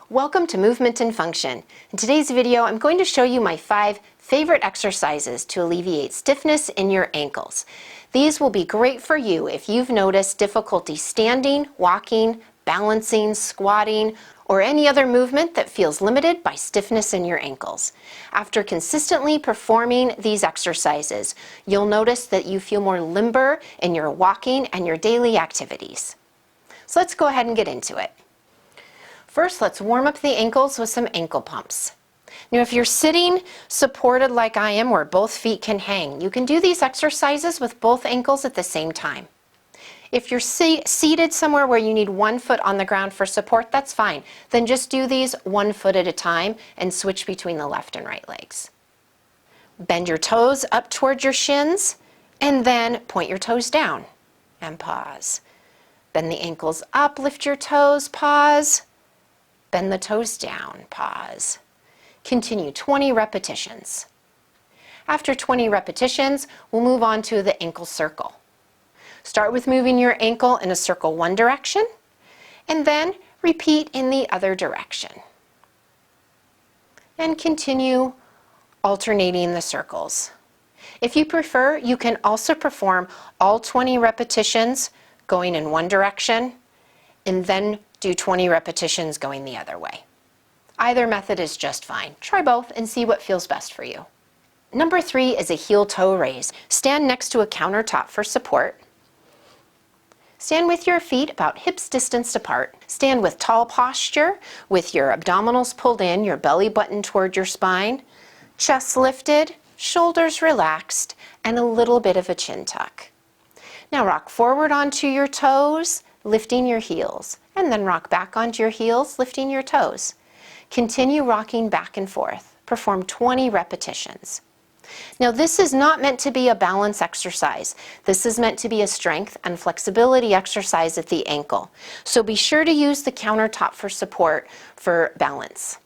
Welcome to Movement and Function. In today's video, I'm going to show you my 5 favorite exercises to alleviate stiffness in your ankles. These will be great for you if you've noticed difficulty standing, walking, balancing, squatting, or any other movement that feels limited by stiffness in your ankles. After consistently performing these exercises, you'll notice that you feel more limber in your walking and your daily activities. So let's go ahead and get into it. First, let's warm up the ankles with some ankle pumps. Now, if you're sitting supported like I am, where both feet can hang, you can do these exercises with both ankles at the same time. If you're seated somewhere where you need one foot on the ground for support, that's fine. Then just do these one foot at a time and switch between the left and right legs. Bend your toes up towards your shins and then point your toes down and pause. Bend the ankles up, lift your toes, pause. Bend the toes down, pause. Continue 20 repetitions. After 20 repetitions, we'll move on to the ankle circle. Start with moving your ankle in a circle one direction, and then repeat in the other direction. And continue alternating the circles. If you prefer, you can also perform all 20 repetitions going in one direction, and then do 20 repetitions going the other way. Either method is just fine. Try both and see what feels best for you. Number 3 is a heel-toe raise. Stand next to a countertop for support. Stand with your feet about hips distance apart. Stand with tall posture, with your abdominals pulled in, your belly button toward your spine, chest lifted, shoulders relaxed, and a little bit of a chin tuck. Now rock forward onto your toes, lifting your heels, and then rock back onto your heels, lifting your toes. Continue rocking back and forth. Perform 20 repetitions. Now, this is not meant to be a balance exercise. This is meant to be a strength and flexibility exercise at the ankle. So be sure to use the countertop for support for balance.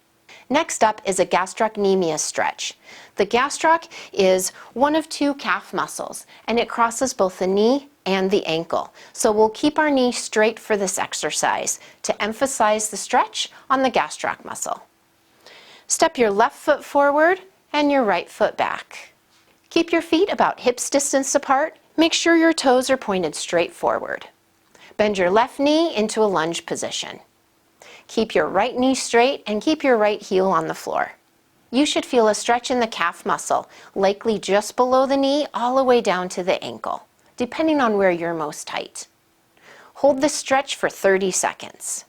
Next up is a gastrocnemius stretch. The gastroc is one of 2 calf muscles, and it crosses both the knee and the ankle. So we'll keep our knee straight for this exercise to emphasize the stretch on the gastroc muscle. Step your left foot forward and your right foot back. Keep your feet about hips distance apart. Make sure your toes are pointed straight forward. Bend your left knee into a lunge position. Keep your right knee straight and keep your right heel on the floor. You should feel a stretch in the calf muscle, likely just below the knee all the way down to the ankle, depending on where you're most tight. Hold this stretch for 30 seconds.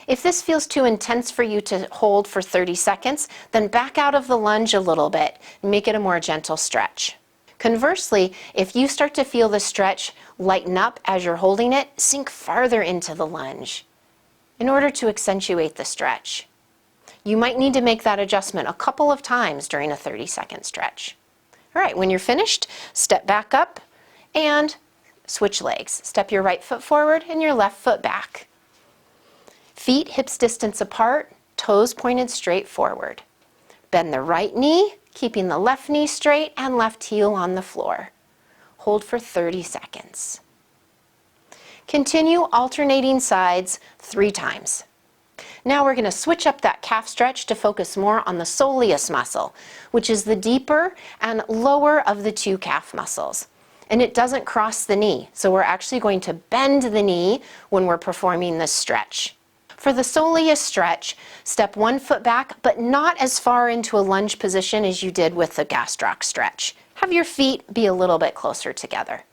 If this feels too intense for you to hold for 30 seconds, then back out of the lunge a little bit and make it a more gentle stretch. Conversely, if you start to feel the stretch lighten up as you're holding it, sink farther into the lunge in order to accentuate the stretch. You might need to make that adjustment a couple of times during a 30-second stretch. All right, when you're finished, step back up and switch legs. Step your right foot forward and your left foot back. Feet hips distance apart, toes pointed straight forward. Bend the right knee, keeping the left knee straight and left heel on the floor. Hold for 30 seconds. Continue alternating sides 3 times. Now we're going to switch up that calf stretch to focus more on the soleus muscle, which is the deeper and lower of the 2 calf muscles. And it doesn't cross the knee, so we're actually going to bend the knee when we're performing this stretch. For the soleus stretch, step 1 foot back, but not as far into a lunge position as you did with the gastroc stretch. Have your feet be a little bit closer together.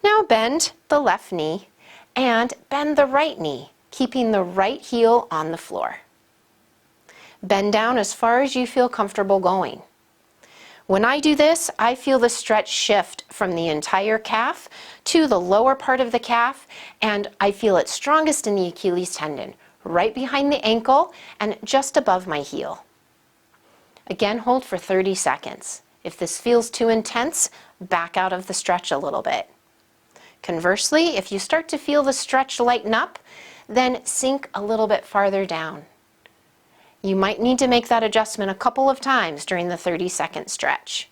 Now bend the left knee and bend the right knee, keeping the right heel on the floor. Bend down as far as you feel comfortable going. When I do this, I feel the stretch shift from the entire calf to the lower part of the calf, and I feel it strongest in the Achilles tendon, right behind the ankle and just above my heel. Again, hold for 30 seconds. If this feels too intense, back out of the stretch a little bit. Conversely, if you start to feel the stretch lighten up, then sink a little bit farther down. You might need to make that adjustment a couple of times during the 30-second stretch.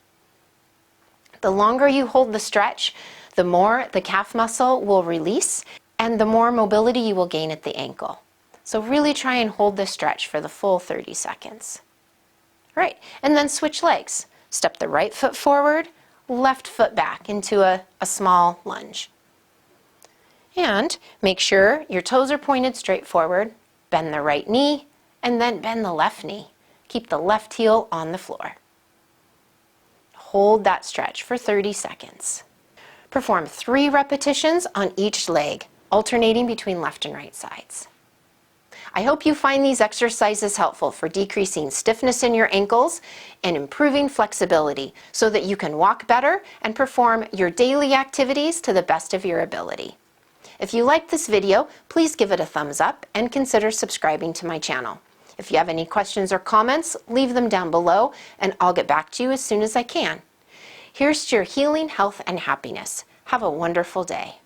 The longer you hold the stretch, the more the calf muscle will release and the more mobility you will gain at the ankle. So really try and hold the stretch for the full 30 seconds. All right, and then switch legs. Step the right foot forward, left foot back into a small lunge. And make sure your toes are pointed straight forward. Bend the right knee, and then bend the left knee. Keep the left heel on the floor. Hold that stretch for 30 seconds. Perform 3 repetitions on each leg, alternating between left and right sides. I hope you find these exercises helpful for decreasing stiffness in your ankles and improving flexibility so that you can walk better and perform your daily activities to the best of your ability. If you liked this video, please give it a thumbs up and consider subscribing to my channel. If you have any questions or comments, leave them down below and I'll get back to you as soon as I can. Here's to your healing, health, and happiness. Have a wonderful day.